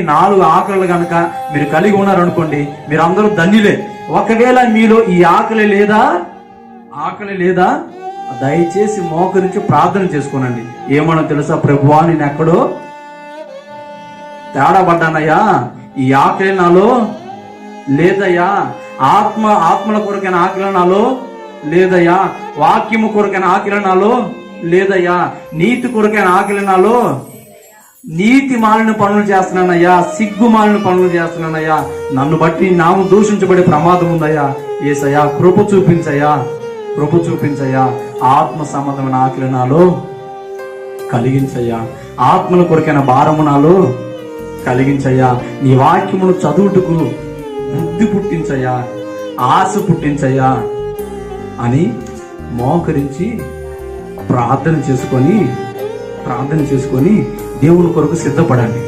4 ఆకలి కనుక మీరు కలిగి ఉన్నారనుకోండి, మీరు అందరూ ధన్యులే. ఒకవేళ మీలో ఈ ఆకలి లేదా దయచేసి మోకరించి ప్రార్థన చేసుకోనండి. ఏమన్నా తెలుసా, ప్రభువా నేను ఎక్కడో తేడా పడ్డానయ్యా, ఈ ఆకలి నాలో లేదయ్యా, ఆత్మల కొరకైన ఆకలి నాలో లేదయ్యా, వాక్యము కొరకైన ఆకలి నాలో లేదయ్యా, నీతి కొరకైన ఆకలి నాలో, నీతి మాలిన పనులు చేస్తున్నానయ్యా, సిగ్గు మాలిన పనులు చేస్తున్నానయ్యా, నన్ను బట్టి నాము దూషించబడే ప్రమాదం ఉందయ్యా. యేసయ్యా కృప చూపించయ్యా, ఆత్మ సంబంధమైన ఆకలి నాలో కలిగించయ్యా, ఆత్మల కొరకైన భారము నాలో కలిగించయ్యా, నీ వాక్యమును చదువుటకు బుద్ధి పుట్టించయ్యా, ఆశ పుట్టించయ్యా అని మోకరించి ప్రార్థన చేసుకొని దేవుని కొరకు సిద్ధపడండి.